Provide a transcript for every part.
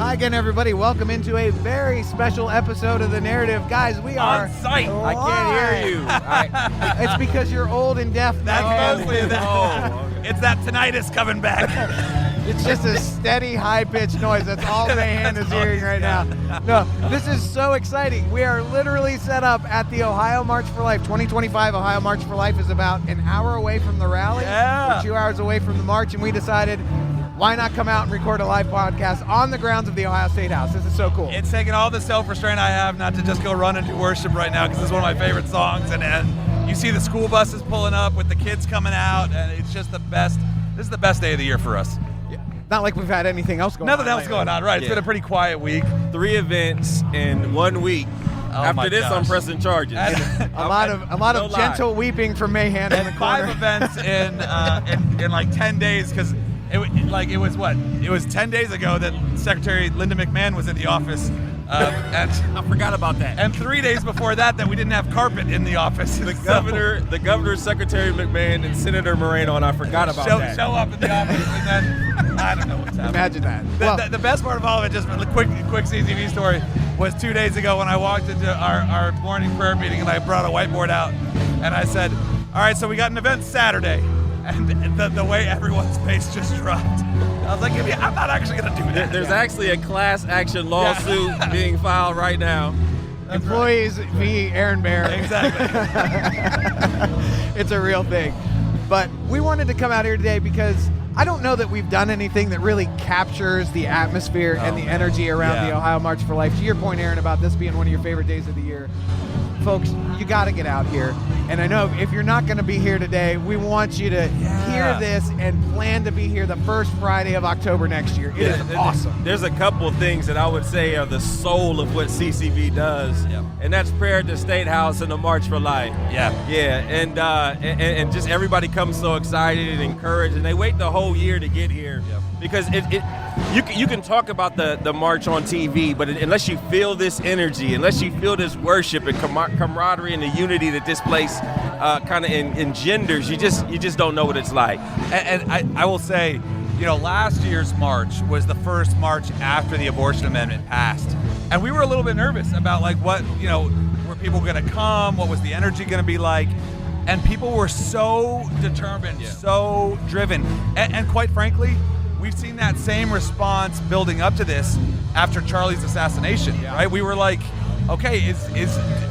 Hi again, everybody. Welcome into a very special episode of The Narrative. Guys, we are on site. live. I can't hear you. It's because you're old and deaf. That's mostly that. It's that tinnitus coming back. It's just a steady, high-pitched noise. That's all Mayhan is hearing right now. No, this is so exciting. We are literally set up at the Ohio March for Life. 2025 Ohio March for Life is about an hour away from the rally. Yeah. We're 2 hours away from the march, and we decided, why not come out and record a live podcast on the grounds of the Ohio Statehouse? This is so cool. It's taking all the self-restraint I have not to just go run and do worship right now, because this is one of my favorite songs, and you see the school buses pulling up with the kids coming out, and it's just the best. This is the best day of the year for us. Not like we've had anything else going on. Nothing else going on, right? It's been a pretty quiet week. 3 events in 1 week. After this, I'm pressing charges. A lot of gentle weeping from Mayhan in the corner. 5 events in like 10 days, because it was 10 days ago that Secretary Linda McMahon was in the office. And I forgot about that. And 3 days before that we didn't have carpet in the office. The governor, Secretary McMahon, and Senator Moreno, and I forgot about that. Show up in the office, and then I don't know what's happening. Imagine that. The best part of all of it, just a quick CCV story, was 2 days ago when I walked into our morning prayer meeting, and I brought a whiteboard out, and I said, all right, so we got an event Saturday. And the way everyone's face just dropped. I was like, I'm not actually going to do that. There's actually a class action lawsuit being filed right now. That's Employees v. Aaron Bear. Exactly. It's a real thing. But we wanted to come out here today because I don't know that we've done anything that really captures the atmosphere and the energy around the Ohio March for Life. To your point, Aaron, about this being one of your favorite days of the year, folks, you got to get out here. And I know if you're not going to be here today, we want you to hear this and plan to be here the first Friday of October next year. It is awesome. There's a couple of things that I would say are the soul of what CCV does, and that's prayer at the State House and the March for Life. Yeah, and just everybody comes so excited and encouraged, and they wait the whole year to get here because you can talk about the march on TV, but unless you feel this energy, unless you feel this worship and camaraderie and the unity that this place kind of engenders, you just don't know what it's like. And I will say, last year's march was the first march after the abortion amendment passed, and we were a little bit nervous about what were people going to come, what was the energy going to be like, and people were so determined, so driven, and quite frankly, we've seen that same response building up to this after Charlie's assassination, right? We were like, okay,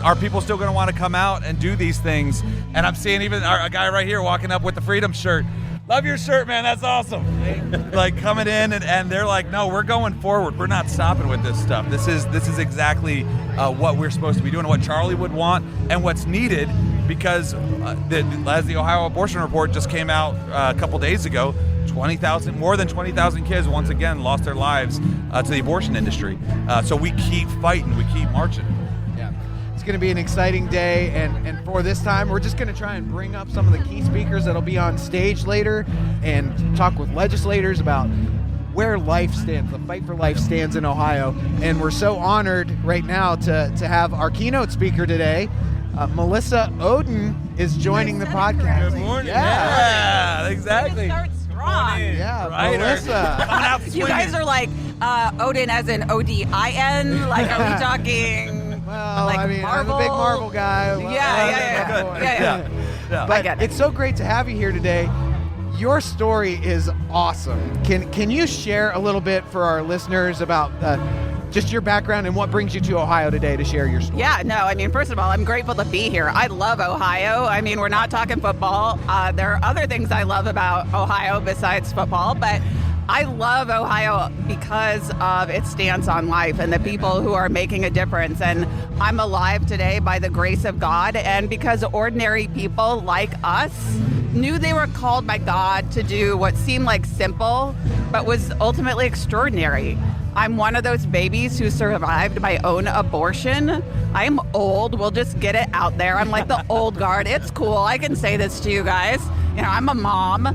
are people still going to want to come out and do these things? And I'm seeing even a guy right here walking up with the Freedom shirt. Love your shirt, man. That's awesome. Like coming in and they're like, no, we're going forward. We're not stopping with this stuff. This is exactly what we're supposed to be doing, what Charlie would want, and what's needed, because as the Ohio Abortion Report just came out a couple days ago, more than 20,000 kids once again lost their lives to the abortion industry. So we keep fighting, we keep marching. Yeah, it's going to be an exciting day, and for this time, we're just going to try and bring up some of the key speakers that'll be on stage later and talk with legislators about where life stands, the fight for life stands in Ohio. And we're so honored right now to have our keynote speaker today. Melissa Oden is joining the podcast. Good morning. Yeah, exactly. Yeah, right. Melissa. You guys are like Odin as in O-D-I-N? Like, are we talking well, like I mean, Marvel? I'm a big Marvel guy. Yeah. But it's so great to have you here today. Your story is awesome. Can you share a little bit for our listeners about just your background and what brings you to Ohio today to share your story? Yeah, no, I mean, first of all, I'm grateful to be here. I love Ohio. I mean, we're not talking football. There are other things I love about Ohio besides football, but I love Ohio because of its stance on life and the people who are making a difference. And I'm alive today by the grace of God, and because ordinary people like us knew they were called by God to do what seemed like simple, but was ultimately extraordinary. I'm one of those babies who survived my own abortion. I'm old. We'll just get it out there. I'm like the old guard. It's cool. I can say this to you guys. I'm a mom.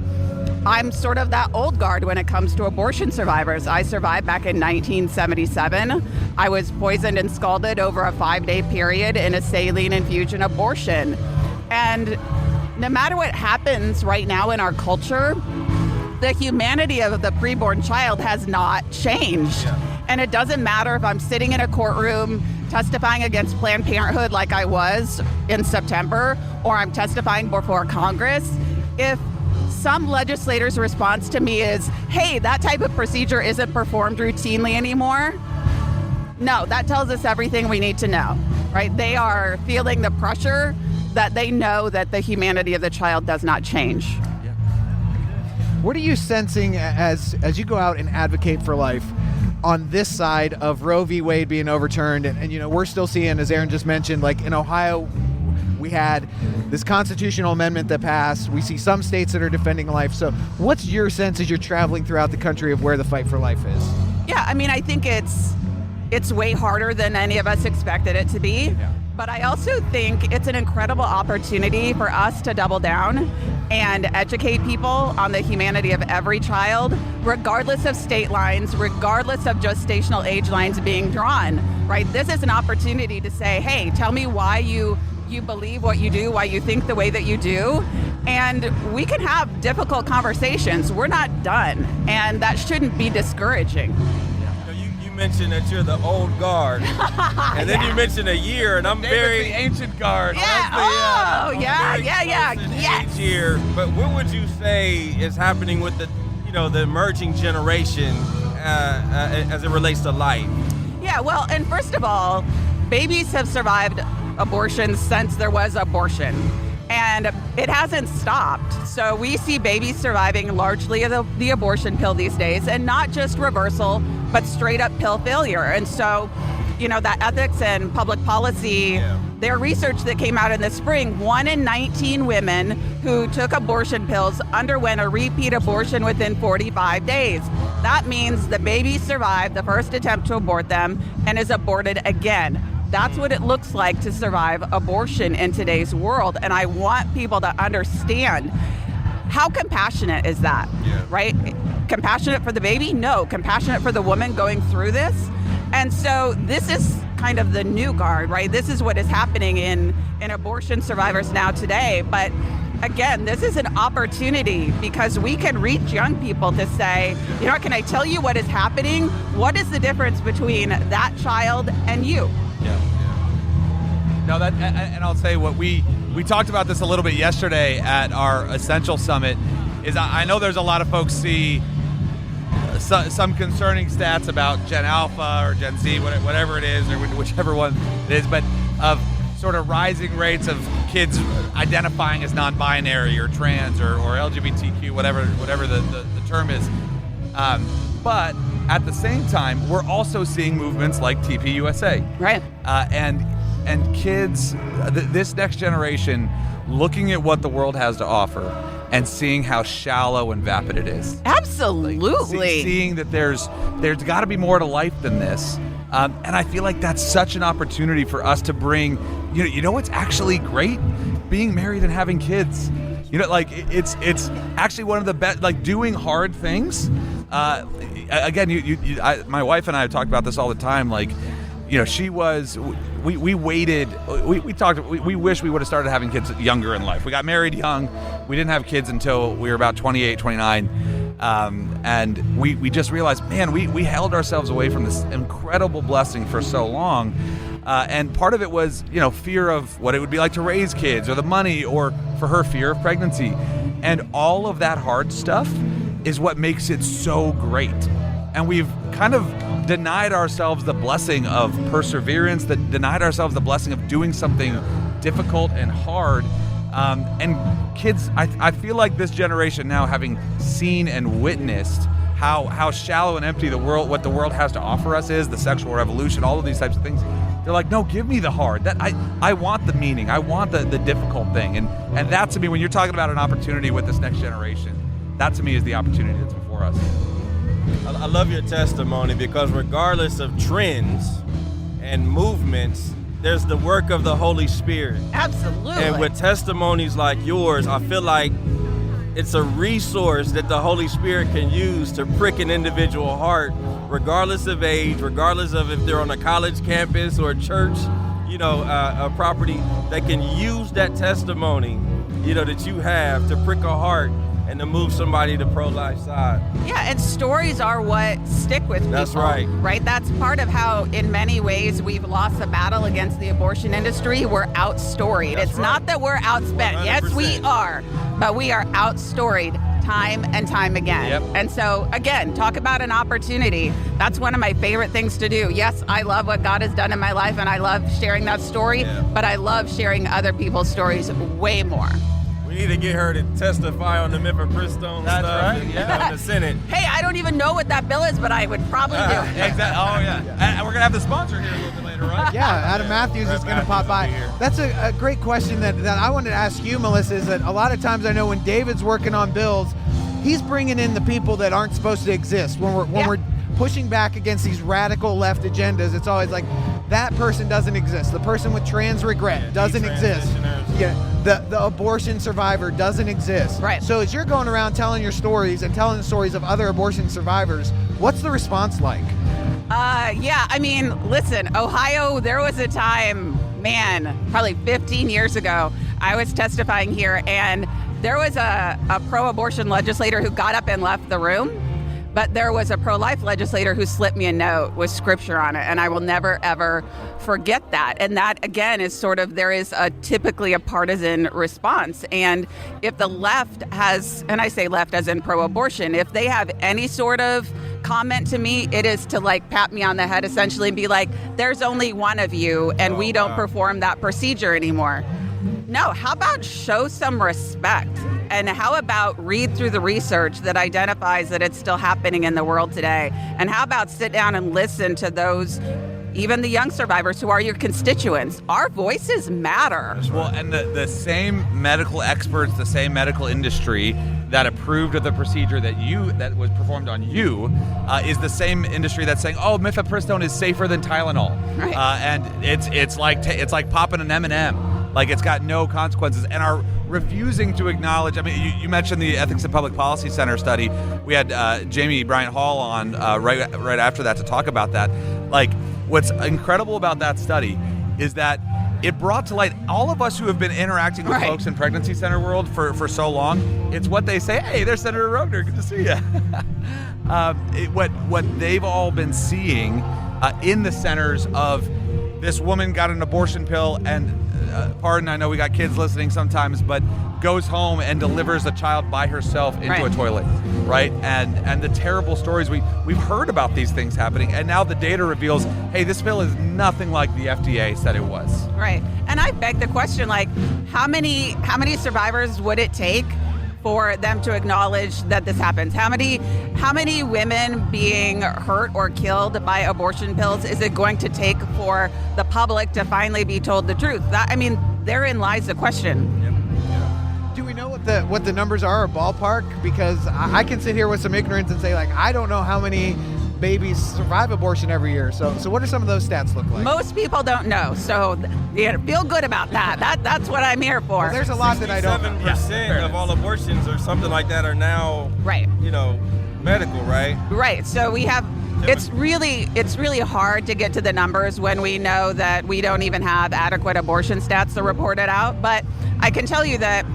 I'm sort of that old guard when it comes to abortion survivors. I survived back in 1977. I was poisoned and scalded over a 5-day period in a saline infusion abortion. And no matter what happens right now in our culture, the humanity of the preborn child has not changed. Yeah. And it doesn't matter if I'm sitting in a courtroom testifying against Planned Parenthood like I was in September, or I'm testifying before Congress. If some legislator's response to me is, hey, that type of procedure isn't performed routinely anymore, no, that tells us everything we need to know, right? They are feeling the pressure that they know that the humanity of the child does not change. What are you sensing as you go out and advocate for life on this side of Roe v. Wade being overturned? And you know, we're still seeing, as Aaron just mentioned, like in Ohio, we had this constitutional amendment that passed. We see some states that are defending life. So what's your sense as you're traveling throughout the country of where the fight for life is? Yeah, I mean, I think it's way harder than any of us expected it to be. Yeah. But I also think it's an incredible opportunity for us to double down and educate people on the humanity of every child, regardless of state lines, regardless of gestational age lines being drawn, right? This is an opportunity to say, hey, tell me why you believe what you do, why you think the way that you do, and we can have difficult conversations. We're not done, and that shouldn't be discouraging. You mentioned that you're the old guard, and then you mentioned a year, and I'm very the ancient guard. Yeah. Very Yeah. close in Yes. age here. But what would you say is happening with the emerging generation as it relates to life? Yeah, well, and first of all, babies have survived abortions since there was abortion, and it hasn't stopped. So we see babies surviving largely the abortion pill these days, and not just reversal, but straight up pill failure. And so, you know, that ethics and public policy, their research that came out in the spring, 1 in 19 women who took abortion pills underwent a repeat abortion within 45 days. That means the baby survived the first attempt to abort them and is aborted again. That's what it looks like to survive abortion in today's world. And I want people to understand, how compassionate is that, right? Compassionate for the baby? No. Compassionate for the woman going through this? And so this is kind of the new guard, right? This is what is happening in abortion survivors now today. But again, this is an opportunity because we can reach young people to say, you know what, can I tell you what is happening? What is the difference between that child and you? No, and I'll say what we talked about this a little bit yesterday at our Essential Summit. Is I know there's a lot of folks see some concerning stats about Gen Alpha or Gen Z, whatever it is, or whichever one it is, but of sort of rising rates of kids identifying as non-binary or trans or LGBTQ, whatever the term is. But at the same time, we're also seeing movements like TPUSA. Right. And kids, this next generation, looking at what the world has to offer and seeing how shallow and vapid it is. Absolutely. Seeing that there's got to be more to life than this. And I feel like that's such an opportunity for us to bring, you know what's actually great? Being married and having kids. You know, like it's actually one of the best, like doing hard things. Again, my wife and I have talked about this all the time. Like, you know, we waited, we wish we would have started having kids younger in life. We got married young. We didn't have kids until we were about 28, 29. And we just realized, man, we held ourselves away from this incredible blessing for so long. And part of it was, you know, fear of what it would be like to raise kids, or the money, or for her, fear of pregnancy. And all of that hard stuff is what makes it so great. And we've kind of denied ourselves the blessing of perseverance, that denied ourselves the blessing of doing something difficult and hard. And kids, I feel like this generation now, having seen and witnessed how shallow and empty what the world has to offer us is, the sexual revolution, all of these types of things, they're like, no, give me the hard. That I want the meaning. I want the difficult thing. And that, to me, when you're talking about an opportunity with this next generation, that to me is the opportunity that's before us. I love your testimony, because regardless of trends and movements, there's the work of the Holy Spirit. Absolutely. And with testimonies like yours, I feel like it's a resource that the Holy Spirit can use to prick an individual heart, regardless of age, regardless of if they're on a college campus or a church, a property. They can use that testimony, that you have to prick a heart and to move somebody to pro-life side. Yeah, and stories are what stick with people. That's right. Right? That's part of how, in many ways, we've lost the battle against the abortion industry. We're outstoried. That's It's right. not that we're outspent. Yes, we 100%. are, but we are outstoried time and time again. Yep. And so, again, talk about an opportunity. That's one of my favorite things to do. Yes, I love what God has done in my life, and I love sharing that story, but I love sharing other people's stories way more. We need to get her to testify on the mifepristone That's stuff right, in, yeah. in the Senate. Hey, I don't even know what that bill is, but I would probably do it. Exactly. Oh, yeah. And we're going to have the sponsor here a little bit later, right? Yeah, Adam Matthews is going to pop by. That's a great question that I wanted to ask you, Melissa, is that a lot of times I know when David's working on bills, he's bringing in the people that aren't supposed to exist. When we're pushing back against these radical left agendas, it's always like, that person doesn't exist. The person with trans regret doesn't exist. Yeah, the abortion survivor doesn't exist. Right. So as you're going around telling your stories and telling the stories of other abortion survivors, what's the response like? Yeah, I mean, listen, Ohio, there was a time, man, probably 15 years ago, I was testifying here, and there was a pro-abortion legislator who got up and left the room, but there was a pro-life legislator who slipped me a note with scripture on it, and I will never, ever forget that. And that, again, is sort of, there is typically a partisan response. And if the left has, and I say left as in pro-abortion, if they have any sort of comment to me, it is to like pat me on the head essentially and be like, there's only one of you, and we don't perform that procedure anymore. No, how about show some respect? And how about read through the research that identifies that it's still happening in the world today? And how about sit down and listen to those, even the young survivors who are your constituents? Our voices matter. Well, and the same medical experts, the same medical industry that approved of the procedure that was performed on you is the same industry that's saying, oh, mifepristone is safer than Tylenol. Right. And it's like popping an M&M. Like, it's got no consequences, and are refusing to acknowledge. I mean, you mentioned the Ethics and Public Policy Center study. We had Jamie Bryant Hall on right after that to talk about that. Like, what's incredible about that study is that it brought to light all of us who have been interacting with folks in pregnancy center world for so long. It's what they say. Hey, there's Senator Rogner. Good to see you. What they've all been seeing in the centers of this woman got an abortion pill and, pardon, I know we got kids listening sometimes, but goes home and delivers a child by herself into a toilet, right? And the terrible stories, we've heard about these things happening, and now the data reveals, hey, this pill is nothing like the FDA said it was. Right. And I beg the question, like, how many survivors would it take for them to acknowledge that this happens? How many women being hurt or killed by abortion pills is it going to take for the public to finally be told the truth? Therein lies the question. Do we know what the numbers are, or ballpark? Because I can sit here with some ignorance and say, like, I don't know how many babies survive abortion every year. So what do some of those stats look like? Most people don't know, so feel good about that. That's what I'm here for. Well, there's a lot that I don't know. 7% of all abortions or something like that are now, medical, right? Right. So we have. It's really hard to get to the numbers when we know that we don't even have adequate abortion stats to report it out. But I can tell you that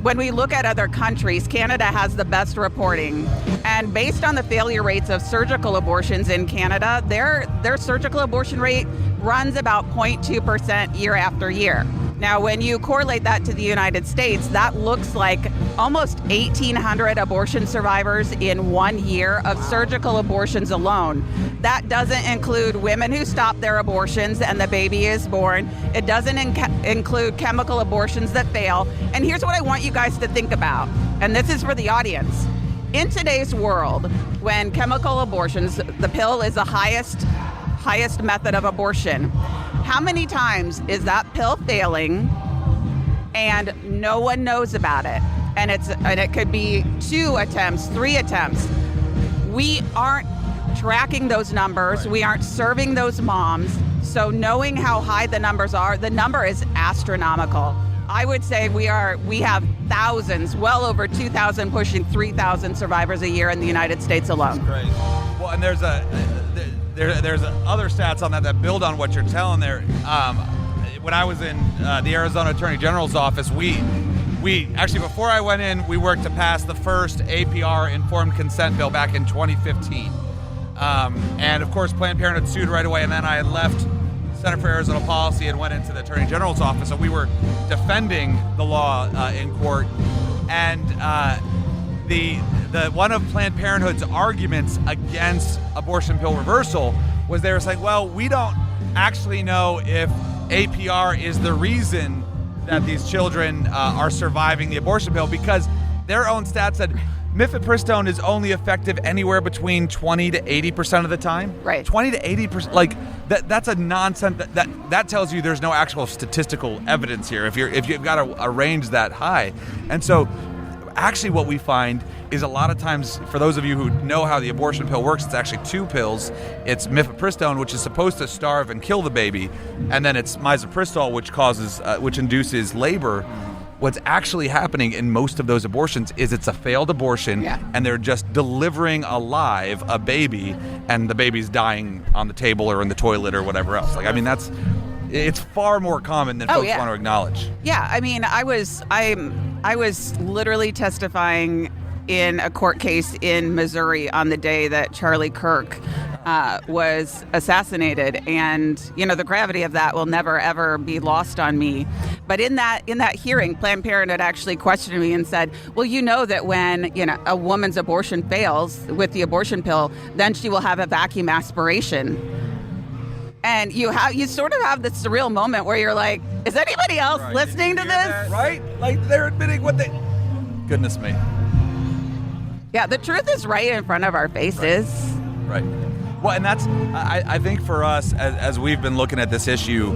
when we look at other countries, Canada has the best reporting. And based on the failure rates of surgical abortions in Canada, their surgical abortion rate runs about 0.2% year after year. Now, when you correlate that to the United States, that looks like almost 1,800 abortion survivors in 1 year of surgical abortions alone. That doesn't include women who stop their abortions and the baby is born. It doesn't include chemical abortions that fail. And here's what I want you guys to think about, and this is for the audience. In today's world, when chemical abortions, the pill is the highest method of abortion, how many times is that pill failing and no one knows about it? And it could be 2 attempts, 3 attempts. We aren't tracking those numbers. We aren't serving those moms. So knowing how high the numbers are, the number is astronomical. I would say we have thousands, well over 2,000, pushing 3,000 survivors a year in the United States alone. That's crazy. Well, and there's other stats on that build on what you're telling there. When I was in the Arizona Attorney General's office, we before I went in, we worked to pass the first APR informed consent bill back in 2015. And of course, Planned Parenthood sued right away, and then I left Center for Arizona Policy and went into the Attorney General's office. So we were defending the law in court, and the one of Planned Parenthood's arguments against abortion pill reversal was they were saying, well, we don't actually know if APR is the reason that these children are surviving the abortion pill, because their own stats said mifepristone is only effective anywhere between 20 to 80% of the time. Right. 20 to 80%, like that's a nonsense. That tells you there's no actual statistical evidence here if you've got a range that high. And so actually what we find is a lot of times, for those of you who know how the abortion pill works, it's actually two pills. It's mifepristone, which is supposed to starve and kill the baby, and then it's misoprostol, which induces labor. What's actually happening in most of those abortions is it's a failed abortion, and they're just delivering alive a baby, and the baby's dying on the table or in the toilet or whatever else. Like, I mean, it's far more common than folks want to acknowledge. Yeah, I mean, I was literally testifying in a court case in Missouri on the day that Charlie Kirk was assassinated, and the gravity of that will never ever be lost on me. But in that hearing, Planned Parenthood actually questioned me and said, well, that when a woman's abortion fails with the abortion pill, then she will have a vacuum aspiration. And you sort of have this surreal moment where you're like, is anybody else listening to this? Right? Like, they're admitting what they... Goodness me. Yeah, the truth is right in front of our faces. Right. Well, and that's, I think for us, as we've been looking at this issue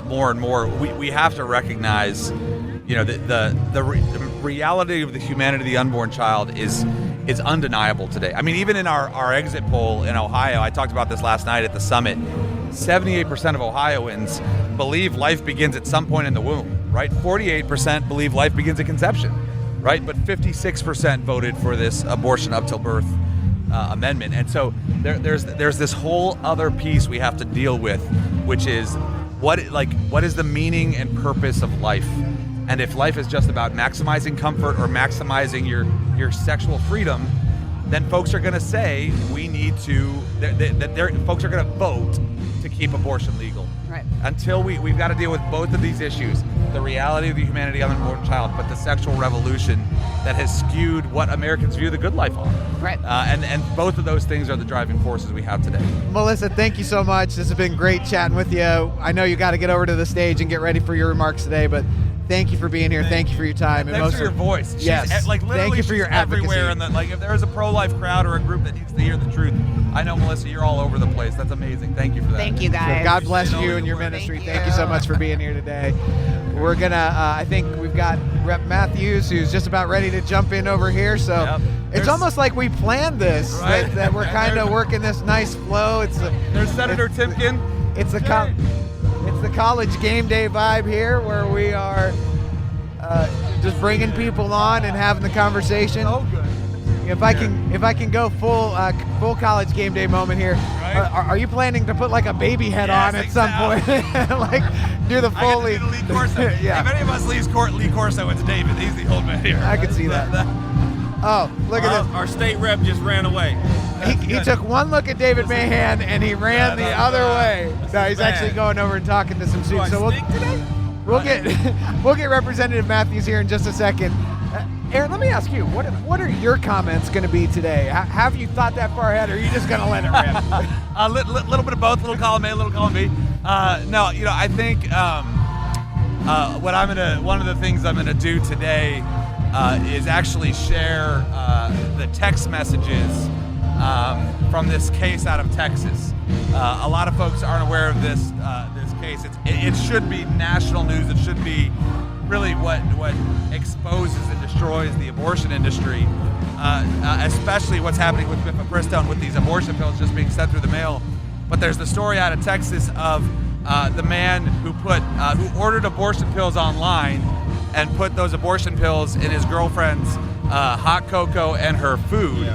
more and more, we have to recognize, the reality of the humanity of the unborn child is undeniable today. I mean, even in our exit poll in Ohio, I talked about this last night at the summit, 78% of Ohioans believe life begins at some point in the womb, right? 48% believe life begins at conception, right? But 56% voted for this abortion up till birth amendment. And so there's this whole other piece we have to deal with, which is what is the meaning and purpose of life? And if life is just about maximizing comfort or maximizing your sexual freedom, then folks are going to say we need to. Folks are going to vote to keep abortion legal. Right. Until we've got to deal with both of these issues: the reality of the humanity of the unborn child, but the sexual revolution that has skewed what Americans view the good life on. Right. And both of those things are the driving forces we have today. Melissa, thank you so much. This has been great chatting with you. I know you got to get over to the stage and get ready for your remarks today, but thank you for being here. Thank you for your time. And thanks for your voice. Yes. Thank you for your everywhere. And if there's a pro-life crowd or a group that needs to hear the truth, I know, Melissa, you're all over the place. That's amazing. Thank you for that. Thank you, guys. So God bless you and your ministry. Thank you so much for being here today. We're going to, I think we've got Rep. Matthews, who's just about ready to jump in over here. So it's almost like we planned this, right? that we're kind of working this nice flow. There's Senator Timken. It's the college game day vibe here, where we are just bringing people on and having the conversation. Oh, good. If I can go full college game day moment here, are you planning to put like a baby head on at some point? Like do the full Lee Corso. Yeah. If any of us leaves Lee Corso, it's David. He's the old man here. I can see that. Oh, look at this. Our state rep just ran away. He took one look at David Mahan and he ran the other way. No, he's actually going over and talking to some students. So we'll get Representative Matthews here in just a second. Aaron, let me ask you, what are your comments going to be today? Have you thought that far ahead, or are you just going to let it rip? A little bit of both, little column A, little column B. No, I think one of the things I'm gonna do today is actually share the text messages from this case out of Texas. A lot of folks aren't aware of this case. It should be national news. It should be really what exposes and destroys the abortion industry, especially what's happening with mifepristone, with these abortion pills just being sent through the mail. But there's the story out of Texas of the man who ordered abortion pills online and put those abortion pills in his girlfriend's hot cocoa and her food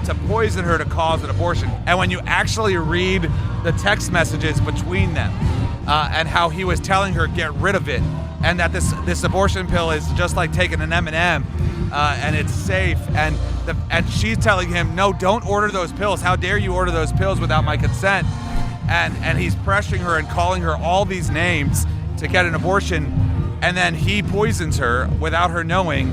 to poison her to cause an abortion. And when you actually read the text messages between them, and how he was telling her get rid of it, and that this abortion pill is just like taking an M&M, and it's safe, and she's telling him, no, don't order those pills. How dare you order those pills without my consent? And he's pressuring her and calling her all these names to get an abortion, and then he poisons her without her knowing,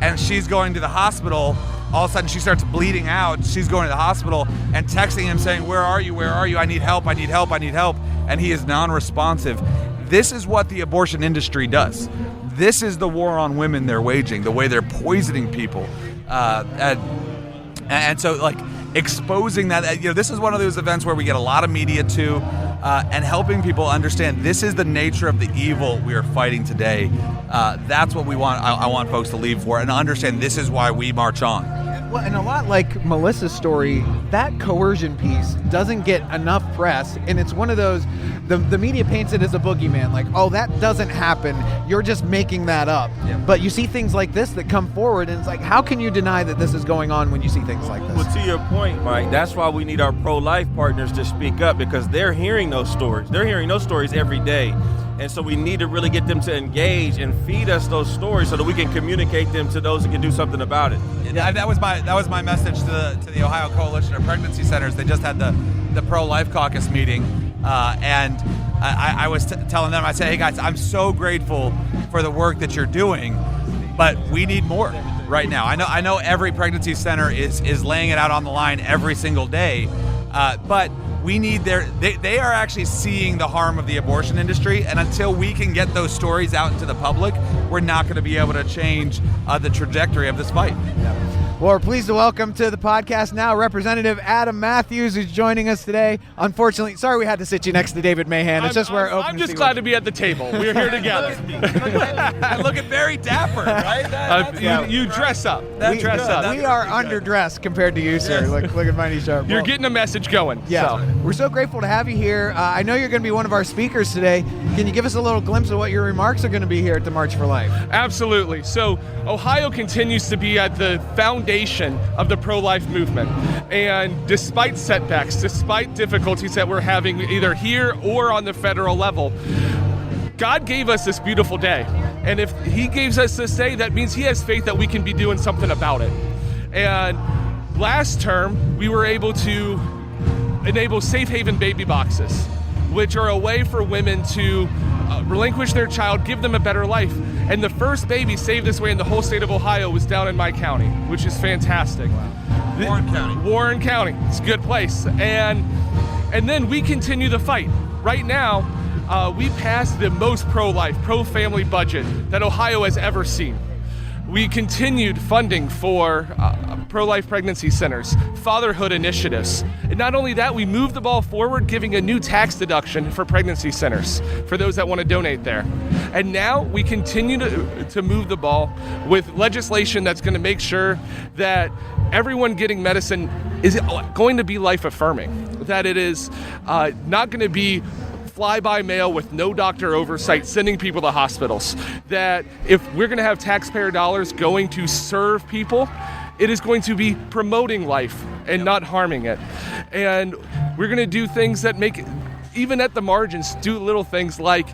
and she's going to the hospital. All of a sudden she starts bleeding out. She's going to the hospital and texting him saying, where are you? I need help, I need help, I need help. And he is non-responsive. This is what the abortion industry does. This is the war on women they're waging, the way they're poisoning people. And so, like, exposing that, this is one of those events where we get a lot of media too, and helping people understand this is the nature of the evil we are fighting today. That's what we want. I want folks to leave for and understand this is why we march on. Well, and a lot like Melissa's story, that coercion piece doesn't get enough press, and it's one of those, the media paints it as a boogeyman, like, oh, that doesn't happen, you're just making that up. Yeah. But you see things like this that come forward, and it's like, how can you deny that this is going on when you see things like this? Well, to your point, Mike, that's why we need our pro-life partners to speak up, because they're hearing those stories. They're hearing those stories every day. And so we need to really get them to engage and feed us those stories so that we can communicate them to those that can do something about it. Yeah, that was my message to the Ohio Coalition of Pregnancy Centers. They just had the pro-life caucus meeting, and I was telling them, I said, hey guys, I'm so grateful for the work that you're doing, but we need more right now. I know every pregnancy center is laying it out on the line every single day, but we need they are actually seeing the harm of the abortion industry, and until we can get those stories out into the public, we're not going to be able to change the trajectory of this fight. Yeah. Well, we're pleased to welcome to the podcast now Representative Adam Matthews, who's joining us today. Unfortunately, sorry we had to sit you next to David Mahan. It's just where I'm just glad to be at the table. We're here together. Looking very dapper, right? You dress up. We are underdressed compared to you, sir. Yes. Look at Mighty Sharp. You're getting a message going. Yeah. So. We're so grateful to have you here. I know you're going to be one of our speakers today. Can you give us a little glimpse of what your remarks are going to be here at the March for Life? Absolutely. So Ohio continues to be at the foundation of the pro-life movement. And despite setbacks, despite difficulties that we're having either here or on the federal level, God gave us this beautiful day. And if he gives us this day, that means he has faith that we can be doing something about it. And last term, we were able to enable safe haven baby boxes, which are a way for women to relinquish their child, give them a better life. And the first baby saved this way in the whole state of Ohio was down in my county, which is fantastic. Wow. Warren County. It's a good place. And then we continue the fight. Right now, we passed the most pro-life, pro-family budget that Ohio has ever seen. We continued funding for pro-life pregnancy centers, fatherhood initiatives. And not only that, we moved the ball forward, giving a new tax deduction for pregnancy centers for those that want to donate there. And now we continue to move the ball with legislation that's going to make sure that everyone getting medicine is going to be life-affirming, that it is not going to be fly-by-mail with no doctor oversight, sending people to hospitals. That if we're going to have taxpayer dollars going to serve people, it is going to be promoting life and not harming it. And we're going to do things that make, even at the margins, do little things like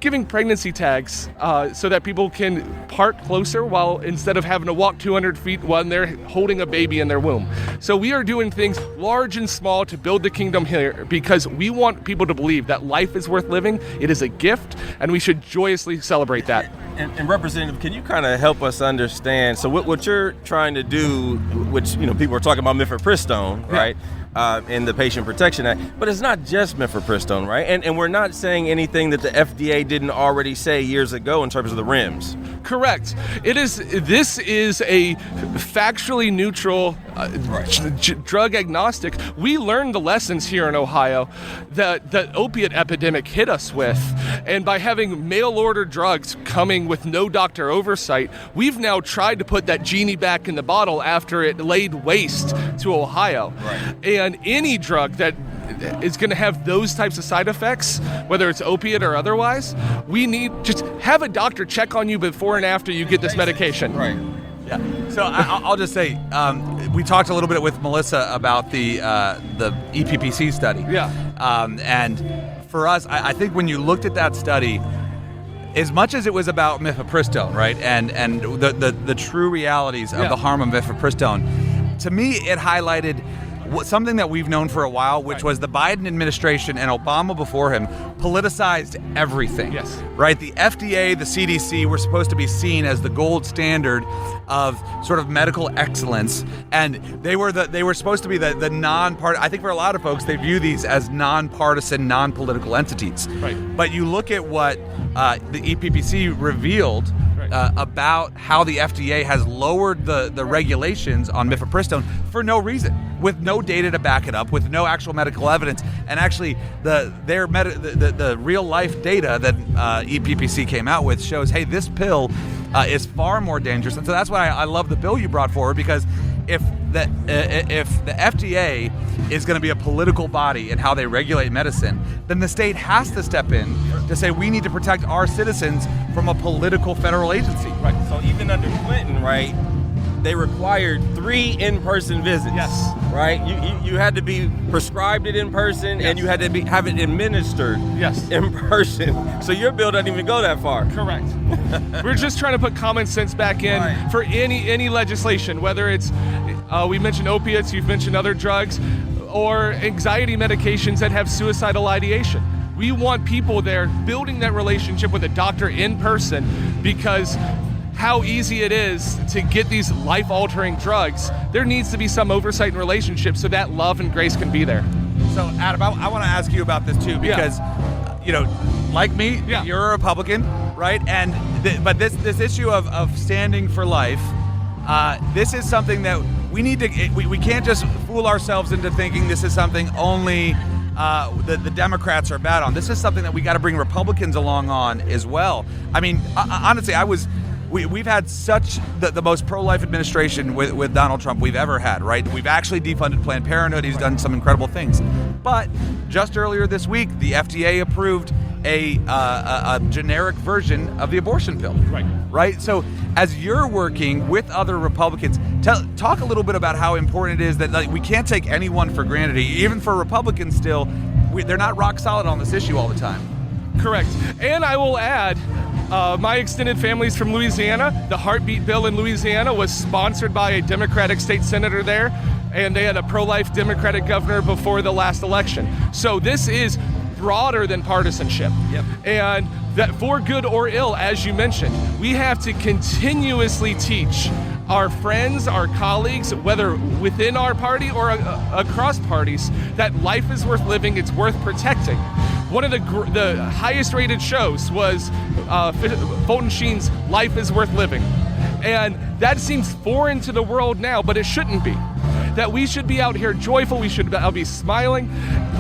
giving pregnancy tags so that people can park closer while instead of having to walk 200 feet while they're holding a baby in their womb. So we are doing things large and small to build the kingdom here because we want people to believe that life is worth living, it is a gift, and we should joyously celebrate that. And Representative, can you kind of help us understand, so what you're trying to do, which people are talking about mifepristone, right? In the Patient Protection Act, but it's not just mifepristone, right? And we're not saying anything that the FDA didn't already say years ago in terms of the REMS. Correct. This is a factually neutral, drug agnostic. We learned the lessons here in Ohio that the opiate epidemic hit us with, and by having mail order drugs coming with no doctor oversight, we've now tried to put that genie back in the bottle after it laid waste to Ohio. Right. And any drug that is going to have those types of side effects, whether it's opiate or otherwise, we need just have a doctor check on you before and after you get this medication. Right. Yeah. So I'll just say, we talked a little bit with Melissa about the EPPC study. Yeah. And for us, I think when you looked at that study, as much as it was about mifepristone, right, and the true realities of the harm of mifepristone, to me it highlighted something that we've known for a while, which was the Biden administration and Obama before him politicized everything. Yes. Right? The FDA, the CDC were supposed to be seen as the gold standard of sort of medical excellence, and they were supposed to be the non-part. I think for a lot of folks, they view these as non-partisan, non-political entities. Right. But you look at what the EPPC revealed about how the FDA has lowered the regulations on mifepristone for no reason, with no data to back it up, with no actual medical evidence, and actually the real life data that EPPC came out with shows, hey, this pill is far more dangerous. And so that's why I love the bill you brought forward, because if the FDA is going to be a political body in how they regulate medicine, then the state has to step in to say we need to protect our citizens from a political federal agency. Right. So even under Clinton, right, they required 3 in-person visits. Yes. Right. You had to be prescribed it in person, and you had to have it administered. Yes. In person. So your bill doesn't even go that far. Correct. We're just trying to put common sense back in for any legislation, whether it's we mentioned opiates, you've mentioned other drugs, or anxiety medications that have suicidal ideation. We want people there building that relationship with a doctor in person, because how easy it is to get these life-altering drugs. There needs to be some oversight and relationship so that love and grace can be there. So, Adam, I want to ask you about this too, because, you know, like me, you're a Republican, right? And but this issue of standing for life, this is something that we need to. We can't just fool ourselves into thinking this is something only the Democrats are bad on. This is something that we got to bring Republicans along on as well. I mean, honestly, we've had such the most pro-life administration with Donald Trump we've ever had, right? We've actually defunded Planned Parenthood. He's done some incredible things. But just earlier this week, the FDA approved a generic version of the abortion pill. Right? So as you're working with other Republicans, talk a little bit about how important it is that we can't take anyone for granted. Even for Republicans still, they're not rock solid on this issue all the time. Correct. And I will add, my extended family's from Louisiana. The heartbeat bill in Louisiana was sponsored by a Democratic state senator there, and they had a pro-life Democratic governor before the last election. So this is broader than partisanship. And that for good or ill, as you mentioned, we have to continuously teach our friends, our colleagues, whether within our party or across parties, that life is worth living, it's worth protecting. One of the highest rated shows was Fulton Sheen's Life is Worth Living. And that seems foreign to the world now, but it shouldn't be. That we should be out here joyful, we should be smiling,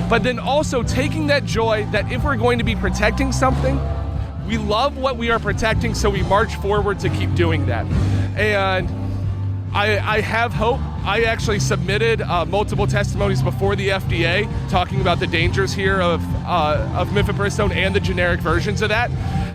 but then also taking that joy that if we're going to be protecting something, we love what we are protecting, so we march forward to keep doing that. And I have hope. I actually submitted multiple testimonies before the FDA talking about the dangers here of mifepristone and the generic versions of that.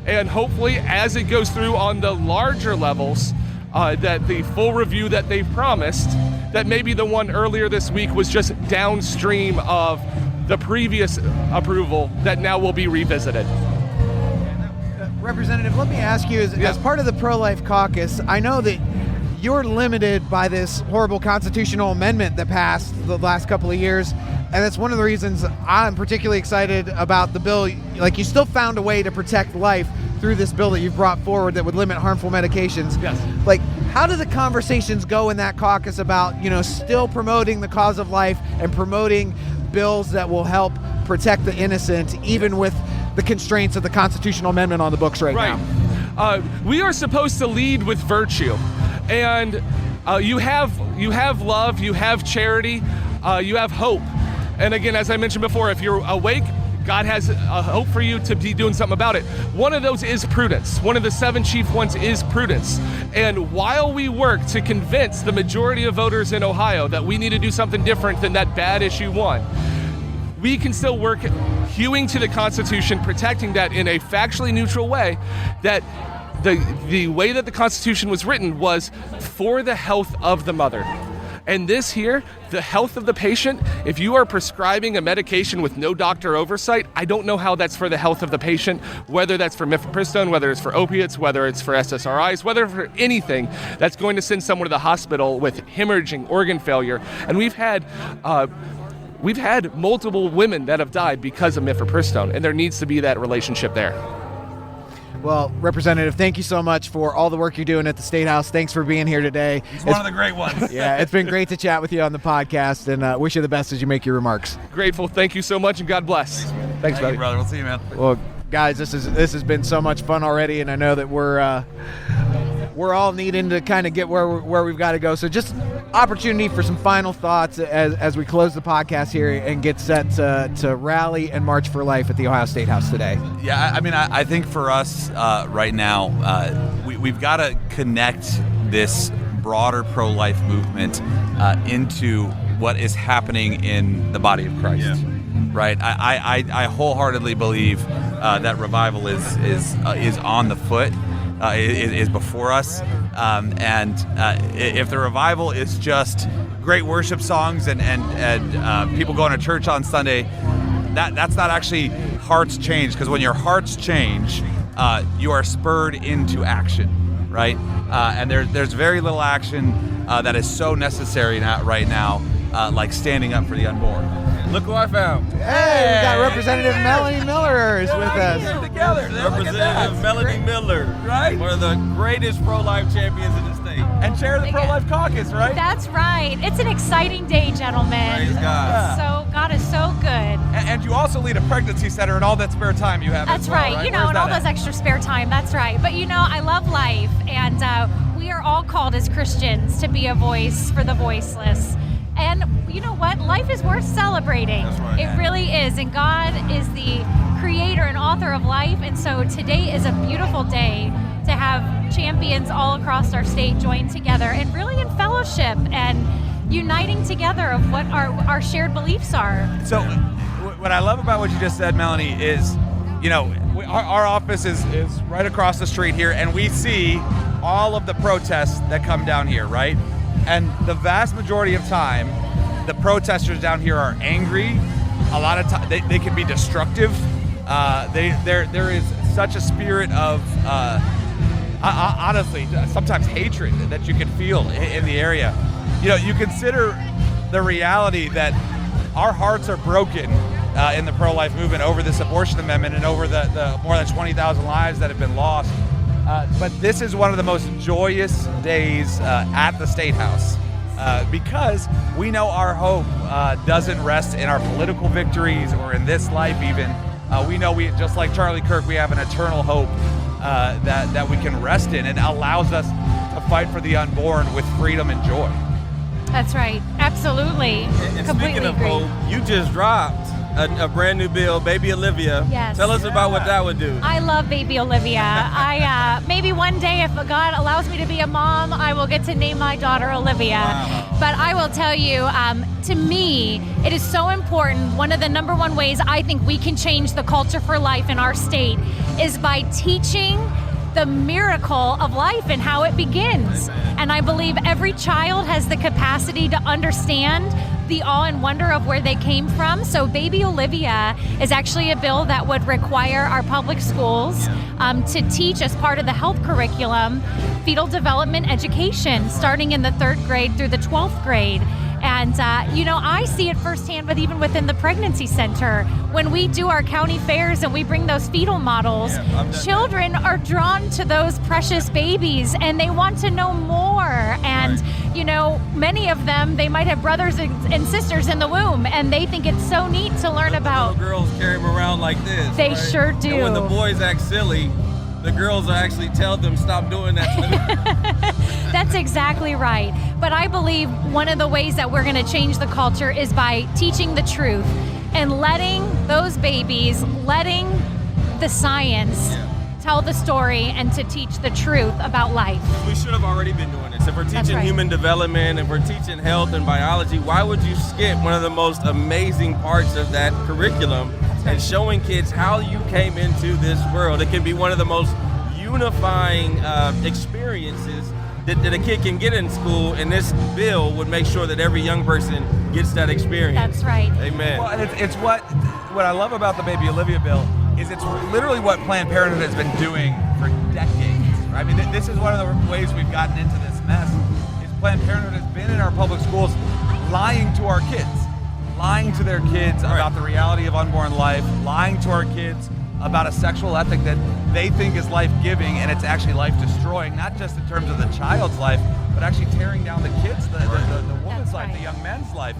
And hopefully, as it goes through on the larger levels, that the full review that they've promised, that maybe the one earlier this week was just downstream of the previous approval that now will be revisited. Representative, let me ask you, as part of the pro-life caucus, I know that you're limited by this horrible constitutional amendment that passed the last couple of years, and that's one of the reasons I'm particularly excited about the bill. Like, you still found a way to protect life through this bill that you've brought forward that would limit harmful medications. Yes. Like, how do the conversations go in that caucus about, still promoting the cause of life and promoting bills that will help protect the innocent, even with the constraints of the constitutional amendment on the books right now? We are supposed to lead with virtue, and you have love, you have charity, you have hope. And again, as I mentioned before, if you're awake, God has a hope for you to be doing something about it. One of those is prudence. One of the 7 chief ones is prudence. And while we work to convince the majority of voters in Ohio that we need to do something different than that bad issue 1, we can still work hewing to the Constitution, protecting that in a factually neutral way, that the way that the Constitution was written was for the health of the mother. And this here, the health of the patient, if you are prescribing a medication with no doctor oversight, I don't know how that's for the health of the patient, whether that's for mifepristone, whether it's for opiates, whether it's for SSRIs, whether for anything that's going to send someone to the hospital with hemorrhaging organ failure. And we've had multiple women that have died because of mifepristone, and there needs to be that relationship there. Well, Representative, thank you so much for all the work you're doing at the State House. Thanks for being here today. He's one of the great ones. Yeah, it's been great to chat with you on the podcast, and wish you the best as you make your remarks. Grateful. Thank you so much, and God bless. Thanks, Thank buddy. you, brother. We'll see you, man. Well, guys, this has been so much fun already, and I know that we're all needing to kind of get where we've got to go. So just opportunity for some final thoughts as we close the podcast here and get set to rally and march for life at the Ohio Statehouse today. Yeah, I mean, I think for us right now, we've got to connect this broader pro-life movement into what is happening in the body of Christ. Yeah. Right, I wholeheartedly believe that revival is on the foot. Is before us, and if the revival is just great worship songs and people going to church on Sunday, that's not actually hearts change, because when your hearts change, you are spurred into action, right? And there's very little action that is so necessary right now, like standing up for the unborn. Look who I found. Hey, we got Representative Melanie Miller is with us. Together. Representative Melanie Miller, right? One of the greatest pro-life champions in the state. And chair of the pro-life caucus, right? That's right. It's an exciting day, gentlemen. Praise God. So God is so good. And you also lead a pregnancy center and all that spare time you have. That's as well, right. right. You know, Where's and all that those extra spare time. That's right. But you know, I love life, and we are all called as Christians to be a voice for the voiceless. And you know what? Life is worth celebrating. That's right. It really is. And God is the creator and author of life. And so today is a beautiful day to have champions all across our state join together and really in fellowship and uniting together of what our shared beliefs are. So what I love about what you just said, Melanie, is, you know, our office is right across the street here, and we see all of the protests that come down here, right? And the vast majority of time, the protesters down here are angry. A lot of times they can be destructive. There is such a spirit of, honestly, sometimes hatred that you can feel in the area. You know, you consider the reality that our hearts are broken in the pro-life movement over this abortion amendment and over the more than 20,000 lives that have been lost. But this is one of the most joyous days at the State House because we know our hope doesn't rest in our political victories or in this life even. We know just like Charlie Kirk, we have an eternal hope that we can rest in, and allows us to fight for the unborn with freedom and joy. That's right. Absolutely. And Completely speaking of agree. hope, you just dropped a brand new bill, Baby Olivia. Yes. Tell us about what that would do. I love baby Olivia. I maybe one day, if God allows me to be a mom, I will get to name my daughter Olivia. Wow. But I will tell you, to me, it is so important. One of the number one ways I think we can change the culture for life in our state is by teaching the miracle of life and how it begins. And I believe every child has the capacity to understand the awe and wonder of where they came from. So Baby Olivia is actually a bill that would require our public schools to teach as part of the health curriculum fetal development education starting in the 3rd grade through the 12th grade. And, you know, I see it firsthand, but even within the pregnancy center, when we do our county fairs and we bring those fetal models, children are drawn to those precious babies and they want to know more. And, you know, many of them, they might have brothers and sisters in the womb, and they think it's so neat to learn about. Little girls carry them around like this. They right? sure do. And when the boys act silly, the girls will actually tell them, stop doing that to them. That's exactly right. But I believe one of the ways that we're going to change the culture is by teaching the truth and letting those babies, letting the science tell the story and to teach the truth about life. We should have already been doing this. If we're teaching right. human development, if we're teaching health and biology, why would you skip one of the most amazing parts of that curriculum and showing kids how you came into this world? It can be one of the most unifying experiences that a kid can get in school, and this bill would make sure that every young person gets that experience. That's right. Amen. Well, and it's what I love about the Baby Olivia bill is it's literally what Planned Parenthood has been doing for decades. Right? I mean, this is one of the ways we've gotten into this mess. Is Planned Parenthood has been in our public schools lying to our kids, lying to their kids about the reality of unborn life, lying to our kids about a sexual ethic that they think is life-giving, and it's actually life-destroying, not just in terms of the child's life, but actually tearing down the kids, the woman's life, the young man's life,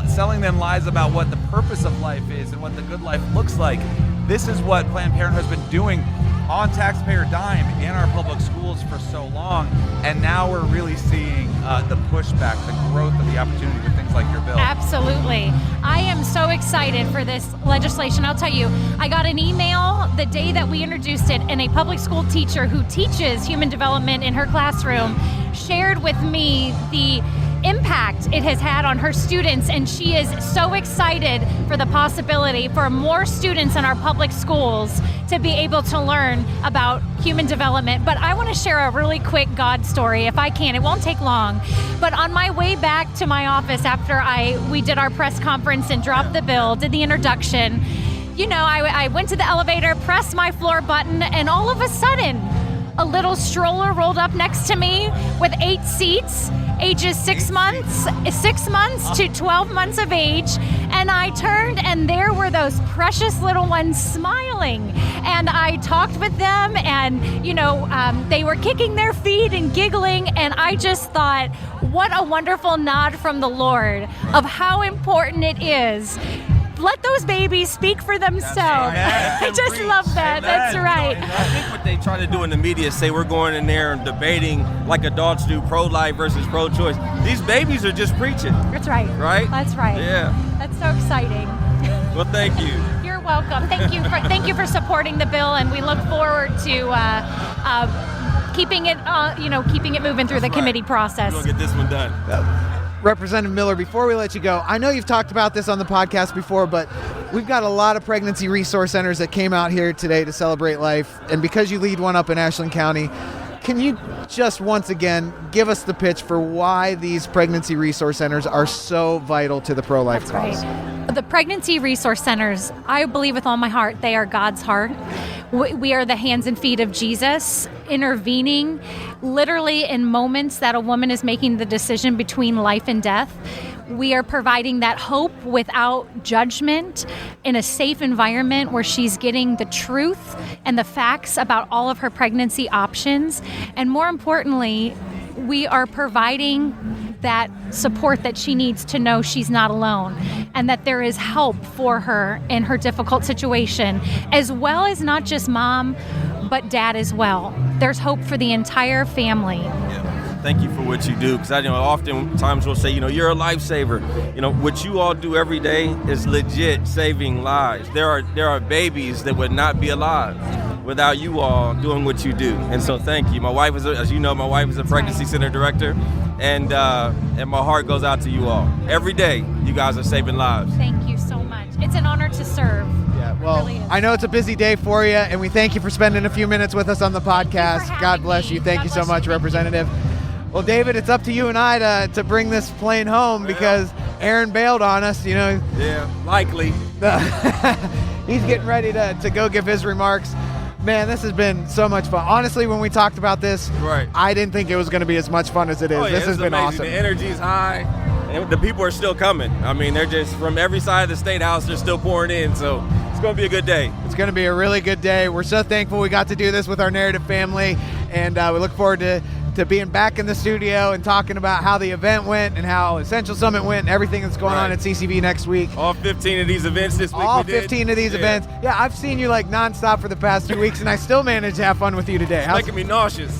selling them lies about what the purpose of life is and what the good life looks like. This is what Planned Parenthood has been doing on taxpayer dime in our public schools for so long, and now we're really seeing the pushback, the growth of the opportunity with things like your bill. Absolutely. I am so excited for this legislation. I'll tell you, I got an email the day that we introduced it, and a public school teacher who teaches human development in her classroom shared with me the impact it has had on her students, and she is so excited for the possibility for more students in our public schools to be able to learn about human development. But I want to share a really quick God story, if I can. It won't take long. But on my way back to my office after we did our press conference and dropped the bill, did the introduction, I went to the elevator, pressed my floor button, and all of a sudden, a little stroller rolled up next to me with 8 seats, ages 6 months to 12 months of age. And I turned, and there were those precious little ones smiling. And I talked with them, and, they were kicking their feet and giggling. And I just thought, what a wonderful nod from the Lord of how important it is. Let those babies speak for themselves. I just love that. That's right. I think what they try to do in the media is say we're going in there and debating like adults do, pro-life versus pro-choice. These babies are just preaching. That's right. Right? That's right. Yeah. That's so exciting. Well, thank you. You're welcome. Thank you for supporting the bill, and we look forward to keeping it moving through the committee process. We're gonna get this one done. Representative Miller, before we let you go, I know you've talked about this on the podcast before, but we've got a lot of pregnancy resource centers that came out here today to celebrate life. And because you lead one up in Ashland County, can you just once again give us the pitch for why these pregnancy resource centers are so vital to the pro-life cause? Right. The pregnancy resource centers, I believe with all my heart, they are God's heart. We are the hands and feet of Jesus, intervening literally in moments that a woman is making the decision between life and death. We are providing that hope without judgment in a safe environment where she's getting the truth and the facts about all of her pregnancy options. And more importantly, we are providing that support that she needs to know she's not alone and that there is help for her in her difficult situation, as well as not just mom, but dad as well. There's hope for the entire family. Yeah. Thank you for what you do, because I oftentimes we'll say, you're a lifesaver. What you all do every day is legit saving lives. There are babies that would not be alive without you all doing what you do. And so thank you. My wife is, as you know, a pregnancy center director, and my heart goes out to you all. Every day, you guys are saving lives. Thank you so much. It's an honor to serve. Yeah, well, really I know it's a busy day for you, and we thank you for spending a few minutes with us on the podcast. God bless you. Thank you so much, Representative. Well, David, it's up to you and I to bring this plane home because Aaron bailed on us, Yeah, likely. He's getting ready to go give his remarks. Man, this has been so much fun. Honestly, when we talked about this, I didn't think it was going to be as much fun as it is. This has been amazing. awesome. The energy's high, and the people are still coming. I mean, they're just from every side of the State House. They're still pouring in, so it's going to be a good day. It's going to be a really good day. We're so thankful we got to do this with our Narrative family, and we look forward to being back in the studio and talking about how the event went and how Essential Summit went and everything that's going on at CCV next week. All 15 of these events this week. All 15 of these events. Yeah, I've seen you like nonstop for the past 2 weeks, and I still managed to have fun with you today. It's making me nauseous.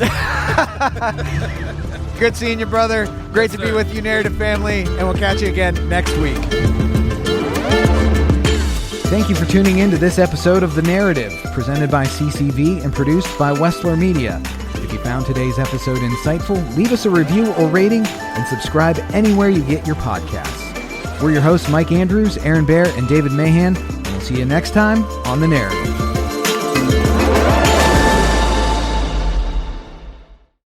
Good seeing you, brother. Great to be with you, Narrative family, and we'll catch you again next week. Thank you for tuning in to this episode of The Narrative, presented by CCV and produced by Westler Media. If you found today's episode insightful, leave us a review or rating and subscribe anywhere you get your podcasts. We're your hosts, Mike Andrews, Aaron Bear, and David Mahan, and we'll see you next time on The Narrative.